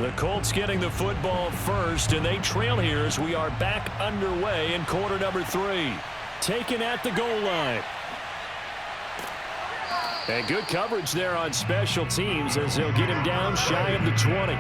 The Colts getting the football first, and they trail here as we are back underway in quarter number 3. Taken at the goal line. And good coverage there on special teams as they'll get him down shy of the 20.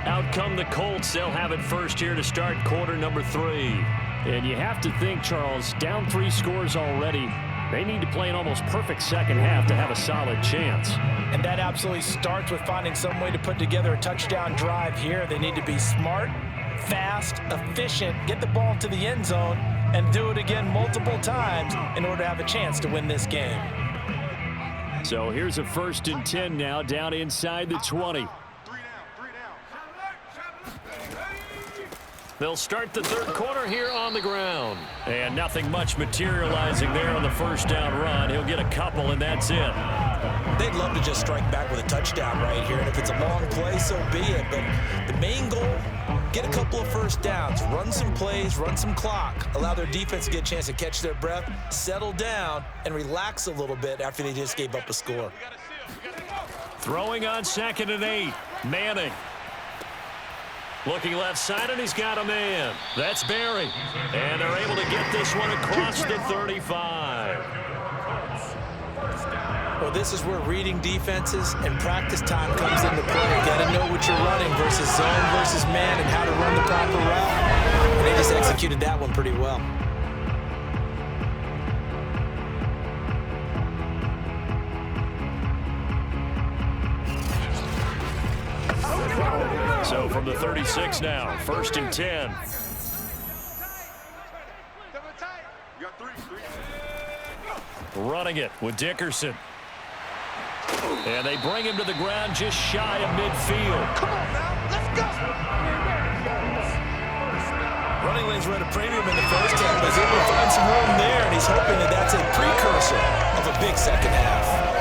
Out come the Colts. They'll have it first here to start quarter number 3. And you have to think, Charles, down 3 scores already. They need to play an almost perfect second half to have a solid chance. And that absolutely starts with finding some way to put together a touchdown drive here. They need to be smart, fast, efficient, get the ball to the end zone, and do it again multiple times in order to have a chance to win this game. So here's a 1st and 10 now, down inside the 20. They'll start the third quarter here on the ground. And nothing much materializing there on the first down run. He'll get a couple, and that's it. They'd love to just strike back with a touchdown right here, and if it's a long play, so be it. But the main goal, get a couple of first downs, run some plays, run some clock, allow their defense to get a chance to catch their breath, settle down, and relax a little bit after they just gave up a score. Throwing on 2nd and 8, Manning. Looking left side, and he's got a man. That's Barry. And they're able to get this one across the 35. Well, this is where reading defenses and practice time comes into play. You got to know what you're running versus zone versus man and how to run the proper route. And they just executed that one pretty well. So from the 36 now, 1st and 10. Running it with Dickerson. And they bring him to the ground just shy of midfield. Come on now, let's go! Running lanes were at a premium in the first half, but he's able to find some room there, and he's hoping that that's a precursor of a big second half.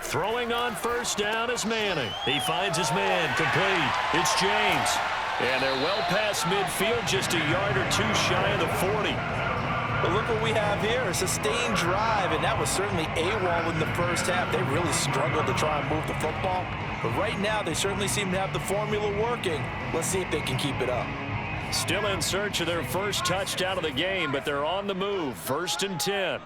Throwing on 1st down is Manning. He finds his man, complete. It's James. And they're well past midfield, just a yard or 2 shy of the 40. But look what we have here, a sustained drive, and that was certainly AWOL in the first half. They really struggled to try and move the football. But right now, they certainly seem to have the formula working. Let's see if they can keep it up. Still in search of their first touchdown of the game, but they're on the move. 1st and 10.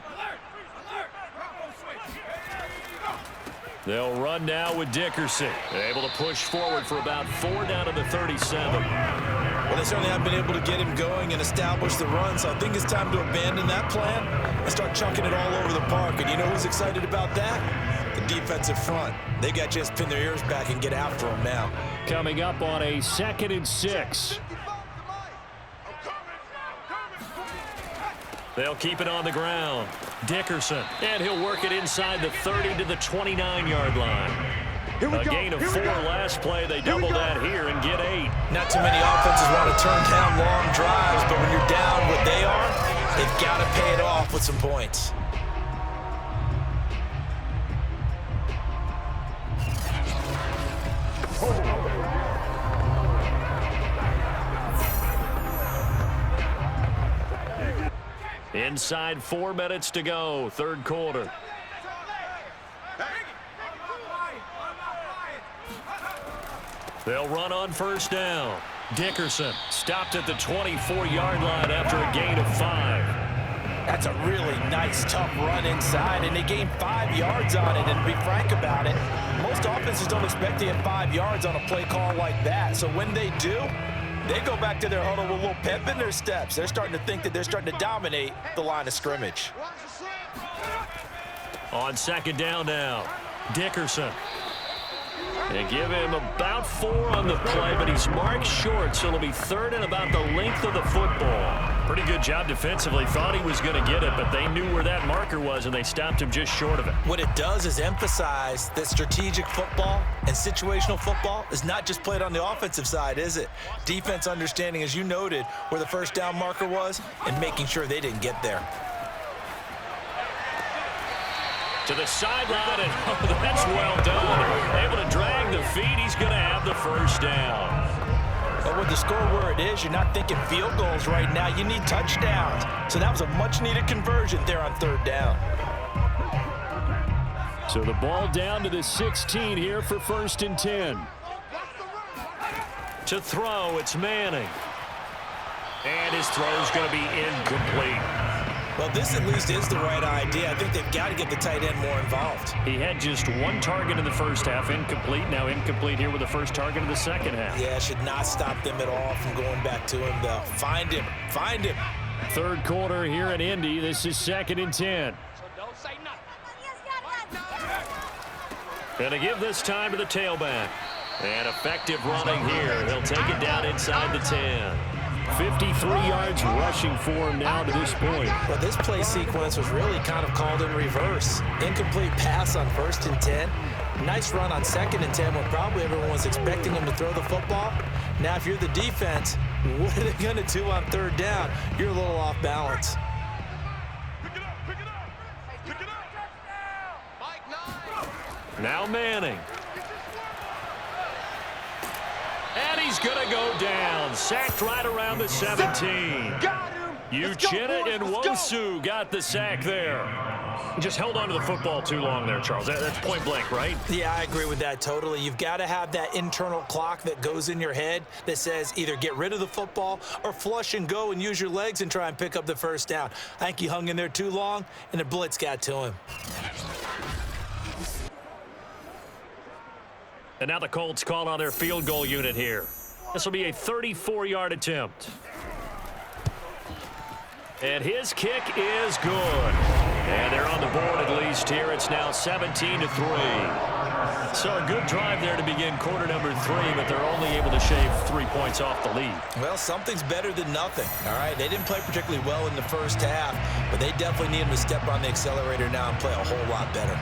They'll run now with Dickerson. They're able to push forward for about 4 down to the 37. Well, they certainly have been able to get him going and establish the run, so I think it's time to abandon that plan and start chucking it all over the park. And you know who's excited about that? The defensive front. They got to just pin their ears back and get after him now. Coming up on a 2nd and 6. They'll keep it on the ground. Dickerson, and he'll work it inside the 30 to the 29-yard line. A gain of 4 last play. They double that here and get 8. Not too many offenses want to turn down long drives, but when you're down what they are, they've got to pay it off with some points. Inside 4 minutes to go, 3rd quarter. They'll run on 1st down. Dickerson stopped at the 24-yard line after a gain of 5. That's a really nice, tough run inside, and they gained 5 yards on it. And to be frank about it, most offenses don't expect to get 5 yards on a play call like that. So when they do, they go back to their huddle with a little pep in their steps. They're starting to think that they're starting to dominate the line of scrimmage. On 2nd down now, Dickerson. They give him about 4 on the play, but he's marked short, so it'll be 3rd and about the length of the football. Pretty good job defensively. Thought he was going to get it, but they knew where that marker was, and they stopped him just short of it. What it does is emphasize that strategic football and situational football is not just played on the offensive side, is it? Defense understanding, as you noted, where the first down marker was and making sure they didn't get there. To the sideline, and oh, that's well done. Able to drag the feet. He's going to have the first down. But with the score where it is, you're not thinking field goals right now. You need touchdowns. So that was a much-needed conversion there on 3rd down. So the ball down to the 16 here for 1st and 10. To throw, it's Manning. And his throw is going to be incomplete. Well, this at least is the right idea. I think they've got to get the tight end more involved. He had just 1 target in the first half, incomplete. Now incomplete here with the first target of the second half. Yeah, should not stop them at all from going back to him, though. Find him. Find him. 3rd quarter here in Indy. This is 2nd and 10. Don't say nothing. Going to give this time to the tailback. And effective running here. He'll take it down inside the 10. 53 yards rushing for him now to this point. Well, this play sequence was really kind of called in reverse. Incomplete pass on 1st and 10. Nice run on 2nd and 10 when probably everyone was expecting him to throw the football. Now, if you're the defense, what are they going to do on 3rd down? You're a little off balance. Now Manning. And he's going to go down. Sacked right around the 17. Uchenna and Nwosu got the sack there. Just held on to the football too long there, Charles. That's point blank, right? Yeah, I agree with that totally. You've got to have that internal clock that goes in your head that says either get rid of the football or flush and go and use your legs and try and pick up the first down. I think he hung in there too long, and the blitz got to him. And now the Colts call on their field goal unit here. This will be a 34-yard attempt. And his kick is good. And they're on the board at least here. It's now 17-3. So a good drive there to begin quarter number 3, but they're only able to shave 3 points off the lead. Well, something's better than nothing, all right? They didn't play particularly well in the first half, but they definitely need him to step on the accelerator now and play a whole lot better.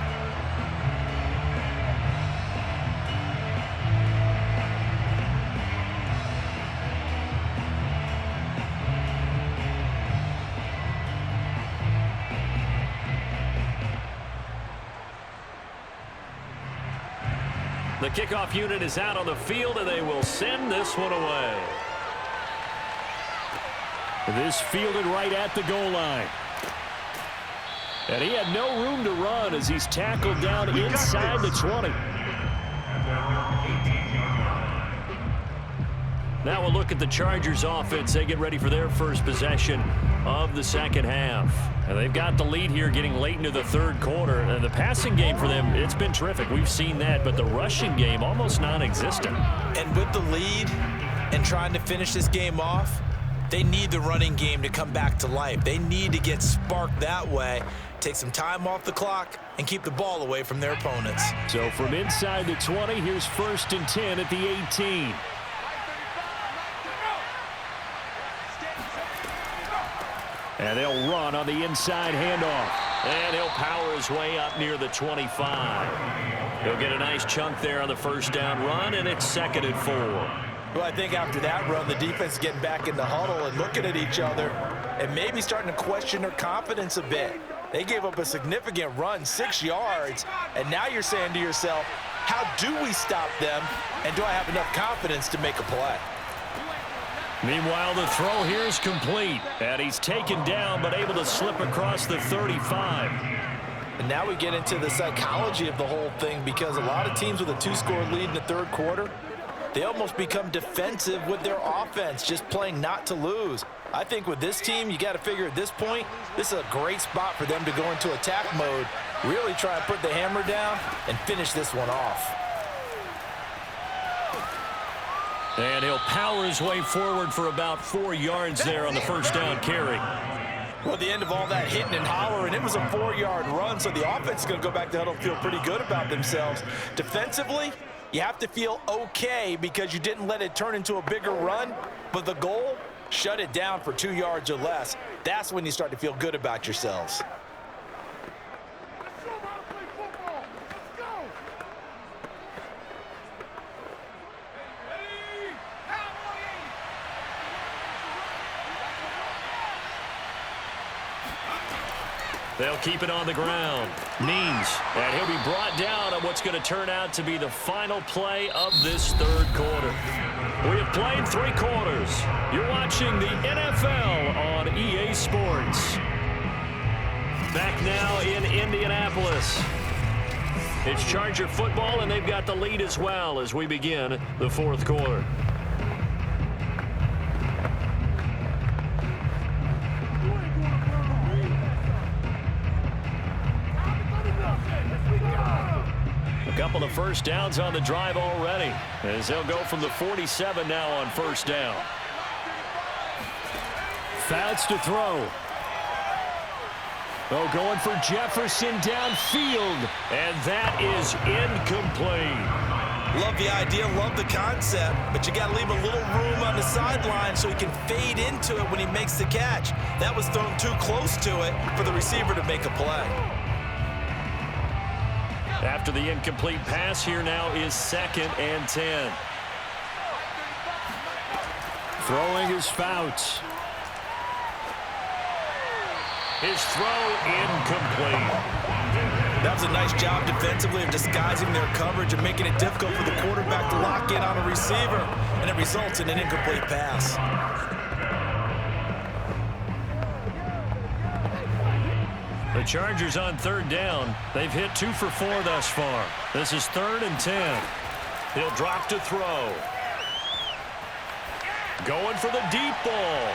The kickoff unit is out on the field, and they will send this one away. This fielded right at the goal line. And he had no room to run as he's tackled down inside the 20. Now we'll look at the Chargers offense. They get ready for their first possession of the second half. And they've got the lead here getting late into the 3rd quarter. And the passing game for them, it's been terrific. We've seen that, but the rushing game almost non-existent. And with the lead and trying to finish this game off, they need the running game to come back to life. They need to get sparked that way, take some time off the clock, and keep the ball away from their opponents. So from inside the 20, here's 1st and 10 at the 18. And they'll run on the inside handoff. And he'll power his way up near the 25. He'll get a nice chunk there on the first down run, and it's 2nd and 4. Well, I think after that run, the defense is getting back in the huddle and looking at each other and maybe starting to question their confidence a bit. They gave up a significant run, 6 yards, and now you're saying to yourself, how do we stop them, and do I have enough confidence to make a play? Meanwhile, the throw here is complete, and he's taken down but able to slip across the 35. And now we get into the psychology of the whole thing, because a lot of teams with a 2-score lead in the 3rd quarter, they almost become defensive with their offense, just playing not to lose. I think with this team, you got to figure at this point, this is a great spot for them to go into attack mode, really try and put the hammer down and finish this one off. And he'll power his way forward for about 4 yards there on the first down carry. Well, at the end of all that hitting and hollering, it was a 4-yard run, so the offense is going to go back to huddle and feel pretty good about themselves. Defensively, You have to feel okay because you didn't let it turn into a bigger run, but the goal, shut it down for 2 yards or less. That's when you start to feel good about yourselves. They'll keep it on the ground. Means, and he'll be brought down on what's going to turn out to be the final play of this third quarter. We have played 3 quarters. You're watching the NFL on EA Sports. Back now in Indianapolis. It's Charger football, and they've got the lead as well as we begin the fourth quarter. A couple of first downs on the drive already, as they'll go from the 47 now on first down. Fouts to throw. Oh, going for Jefferson downfield, and that is incomplete. Love the idea, love the concept, but you got to leave a little room on the sideline so he can fade into it when he makes the catch. That was thrown too close to it for the receiver to make a play. After the incomplete pass, here now is 2nd and 10. Throwing is Fouts. His throw incomplete. That was a nice job defensively of disguising their coverage and making it difficult for the quarterback to lock in on a receiver, and it results in an incomplete pass. The Chargers on third down. They've hit 2 for 4 thus far. This is 3rd and 10. He'll drop to throw. Going for the deep ball.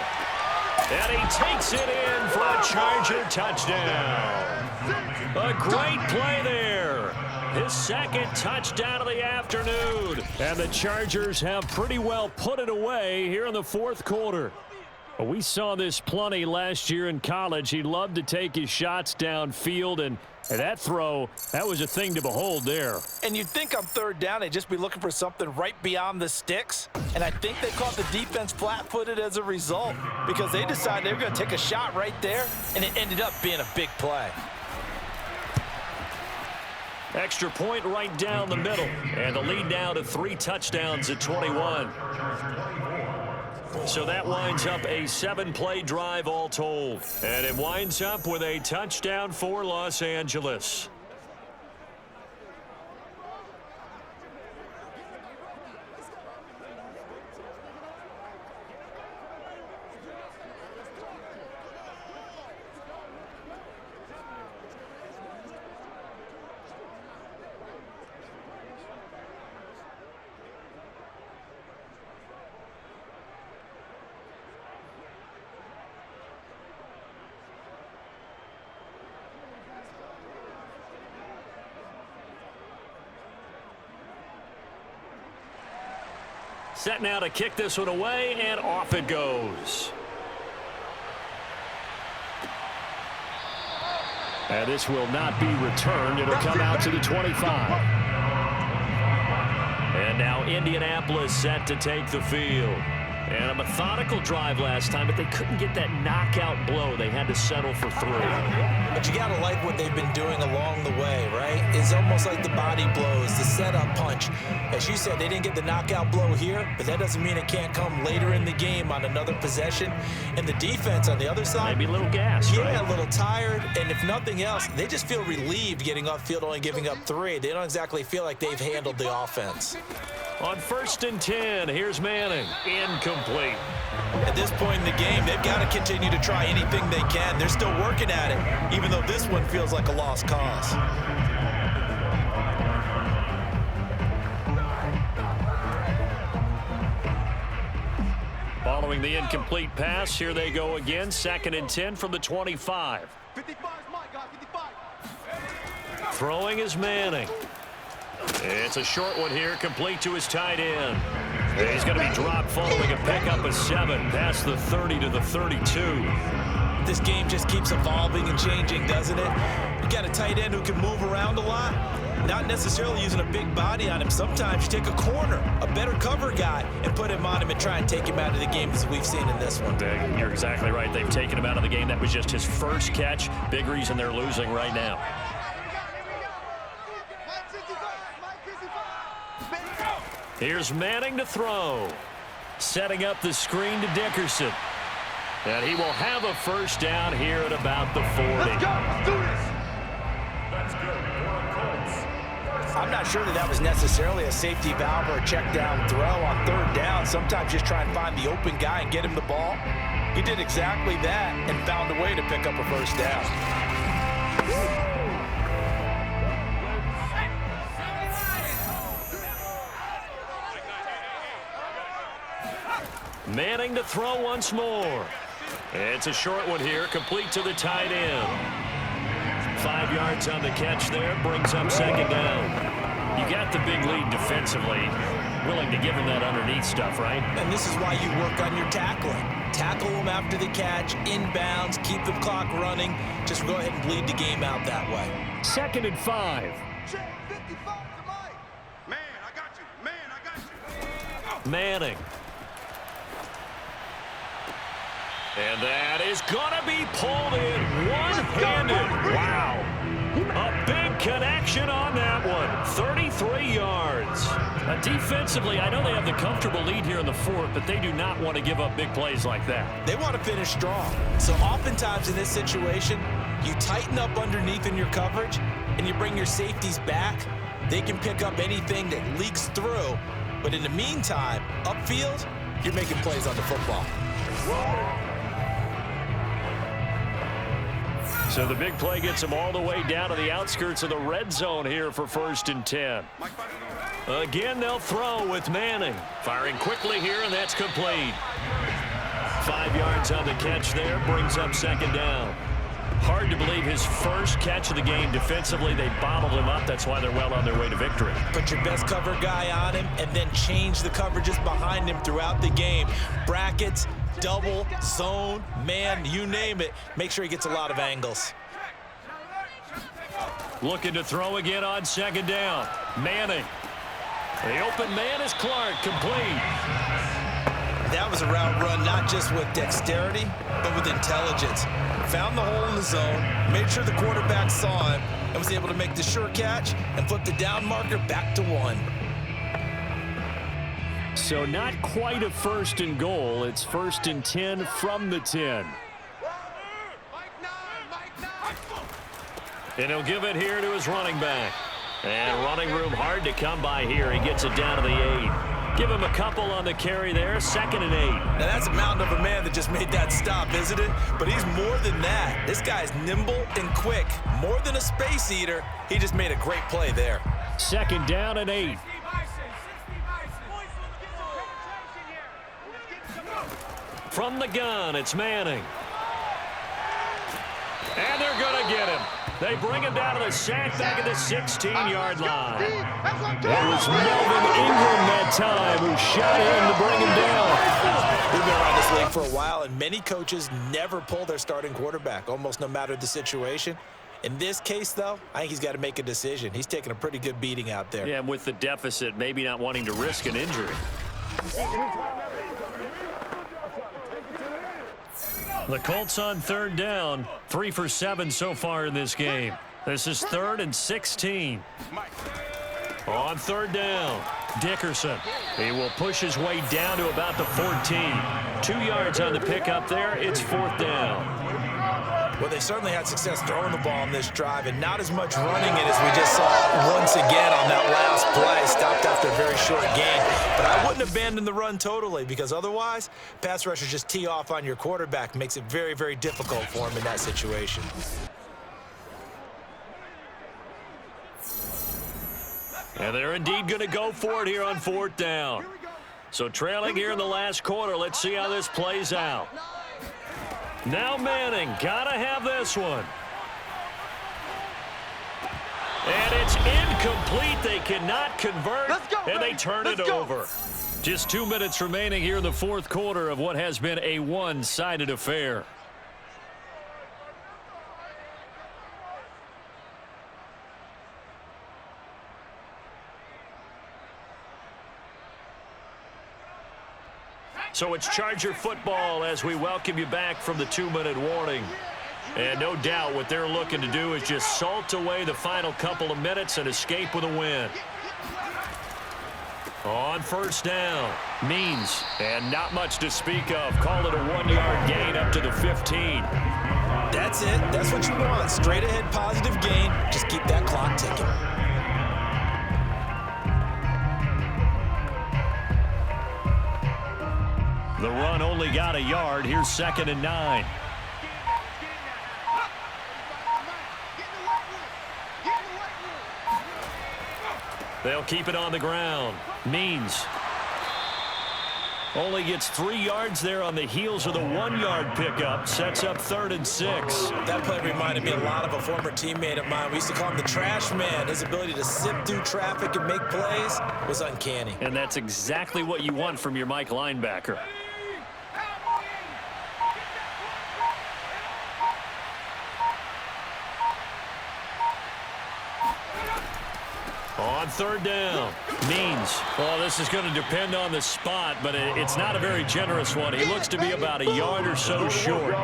And he takes it in for a Charger touchdown. A great play there. His 2nd touchdown of the afternoon. And the Chargers have pretty well put it away here in the fourth quarter. We saw this plenty last year in college. He loved to take his shots downfield, and that throw, that was a thing to behold there. And you'd think on third down they'd just be looking for something right beyond the sticks, and I think they caught the defense flat-footed as a result because they decided they were going to take a shot right there, and it ended up being a big play. Extra point right down the middle, and the lead now to 3 touchdowns at 21. So that winds up a 7-play drive all told. And it winds up with a touchdown for Los Angeles. Set now to kick this one away, and off it goes. And this will not be returned. It'll come out to the 25. And now Indianapolis set to take the field. And a methodical drive last time, but they couldn't get that knockout blow. They had to settle for 3. But you got to like what they've been doing along the way, right? It's almost like the body blows, the setup punch. As you said, they didn't get the knockout blow here, but that doesn't mean it can't come later in the game on another possession. And the defense on the other side, maybe a little gassed, yeah, right? A little tired. And if nothing else, they just feel relieved getting upfield, only giving up 3. They don't exactly feel like they've handled the offense. On 1st and 10, here's Manning. Incomplete. At this point in the game, they've got to continue to try anything they can. They're still working at it, even though this one feels like a lost cause. Following the incomplete pass, here they go again. 2nd and 10 from the 25. 55 is my guy, 55. Throwing is Manning. It's a short one here, complete to his tight end. He's going to be dropped following a pickup of 7 past the 30 to the 32. This game just keeps evolving and changing, doesn't it? You got a tight end who can move around a lot, not necessarily using a big body on him. Sometimes you take a corner, a better cover guy, and put him on him and try and take him out of the game, as we've seen in this one. You're exactly right. They've taken him out of the game. That was just his first catch. Big reason they're losing right now. Here's Manning to throw. Setting up the screen to Dickerson. And he will have a first down here at about the 40. Let's go. Let's do this. That's good for the Colts. I'm not sure that was necessarily a safety valve or a check down throw on third down. Sometimes just try and find the open guy and get him the ball. He did exactly that and found a way to pick up a first down. Manning to throw once more. It's a short one here, complete to the tight end. 5 yards on the catch there, brings up second down. You got the big lead defensively. Willing to give him that underneath stuff, right? And this is why you work on your tackling. Tackle them after the catch, inbounds, keep the clock running. Just go ahead and bleed the game out that way. 2nd and 5. Check 55 to Mike. Man, I got you. Man, I got you. Manning. And that is going to be pulled in one-handed. Wow. A big connection on that one. 33 yards. Defensively, I know they have the comfortable lead here in the 4th, but they do not want to give up big plays like that. They want to finish strong. So oftentimes in this situation, you tighten up underneath in your coverage, and you bring your safeties back. They can pick up anything that leaks through. But in the meantime, upfield, you're making plays on the football. So the big play gets them all the way down to the outskirts of the red zone here for 1st and 10. Again, they'll throw with Manning. Firing quickly here, and that's complete. 5 yards on the catch there, brings up second down. Hard to believe his first catch of the game defensively. They bottled him up. That's why they're well on their way to victory. Put your best cover guy on him and then change the coverages behind him throughout the game. Brackets, double, zone, man, you name it. Make sure he gets a lot of angles. Looking to throw again on second down. Manning. The open man is Clark, complete. That was a route run not just with dexterity, but with intelligence. Found the hole in the zone, made sure the quarterback saw him, and was able to make the sure catch and flip the down marker back to 1. So not quite a 1st and goal. It's 1st and 10 from the 10. And he'll give it here to his running back. And running room hard to come by here. He gets it down to the 8. Give him a couple on the carry there. 2nd and 8. Now that's a mountain of a man that just made that stop, isn't it? But he's more than that. This guy's nimble and quick. More than a space eater. He just made a great play there. 2nd down and 8. From the gun, it's Manning. And they're going to get him. They bring him down to the sack back at the 16-yard line. It was Melvin Ingram that time who shot in to bring him down. We've been around this league for a while, and many coaches never pull their starting quarterback, almost no matter the situation. In this case, though, I think he's got to make a decision. He's taking a pretty good beating out there. Yeah, and with the deficit, maybe not wanting to risk an injury. The Colts on 3rd down, 3 for 7 so far in this game. This is 3rd and 16. On 3rd down, Dickerson. He will push his way down to about the 14. 2 yards on the pickup there. It's 4th down. Well, they certainly had success throwing the ball on this drive, and not as much running it as we just saw once again on that last play. Stopped after a very short gain. But I wouldn't abandon the run totally, because otherwise, pass rushers just tee off on your quarterback. Makes it very, very difficult for him in that situation. And they're indeed going to go for it here on 4th down. So trailing here in the last quarter. Let's see how this plays out. Now Manning, gotta have this one. And it's incomplete. They cannot convert, and they turn it over. Just 2 minutes remaining here in the 4th quarter of what has been a one-sided affair. So it's Charger football as we welcome you back from the 2-minute warning. And no doubt what they're looking to do is just salt away the final couple of minutes and escape with a win. On first down, Means, and not much to speak of. Call it a 1-yard gain up to the 15. That's it. That's what you want. Straight ahead positive gain. Just keep that clock ticking. The run only got a yard. Here's 2nd and 9. They'll keep it on the ground. Means only gets 3 yards there on the heels of the 1-yard pickup. Sets up 3rd and 6. That play reminded me a lot of a former teammate of mine. We used to call him the trash man. His ability to sift through traffic and make plays was uncanny. And that's exactly what you want from your Mike linebacker. On 3rd down, Means. Well, this is going to depend on the spot, but it's not a very generous one. He looks to be about a yard or so short.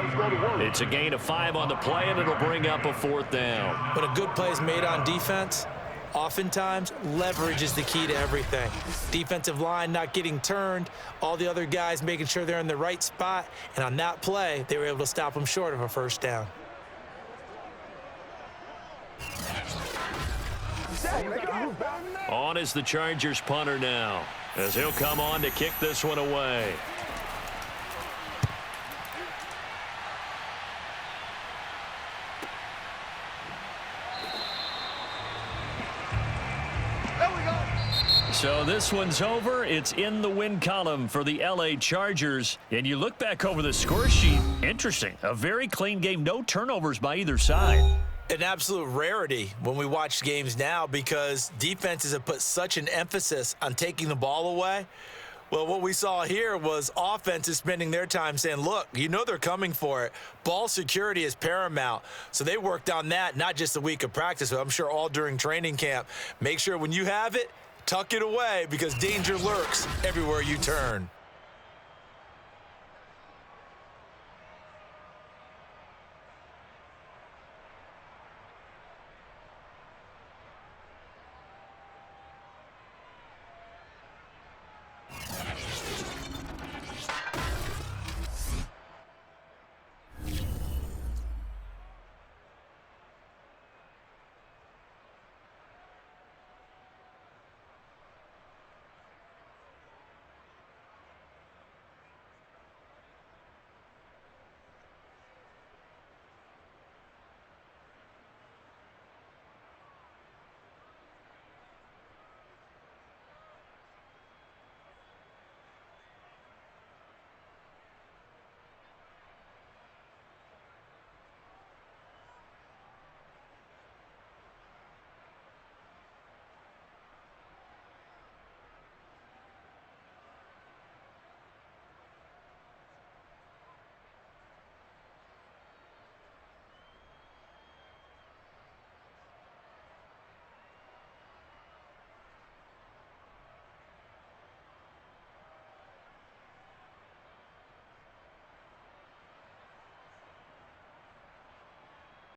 It's a gain of 5 on the play, and it'll bring up a 4th down. When a good play is made on defense, oftentimes leverage is the key to everything. Defensive line not getting turned, all the other guys making sure they're in the right spot, and on that play, they were able to stop them short of a 1st down. On is the Chargers punter now, as he'll come on to kick this one away. So this one's over. It's in the win column for the LA Chargers. And you look back over the score sheet. Interesting. A very clean game. No turnovers by either side. An absolute rarity when we watch games now because defenses have put such an emphasis on taking the ball away. Well, what we saw here was offenses spending their time saying, look, you know they're coming for it. Ball security is paramount. So they worked on that, not just a week of practice, but I'm sure all during training camp. Make sure when you have it, tuck it away because danger lurks everywhere you turn.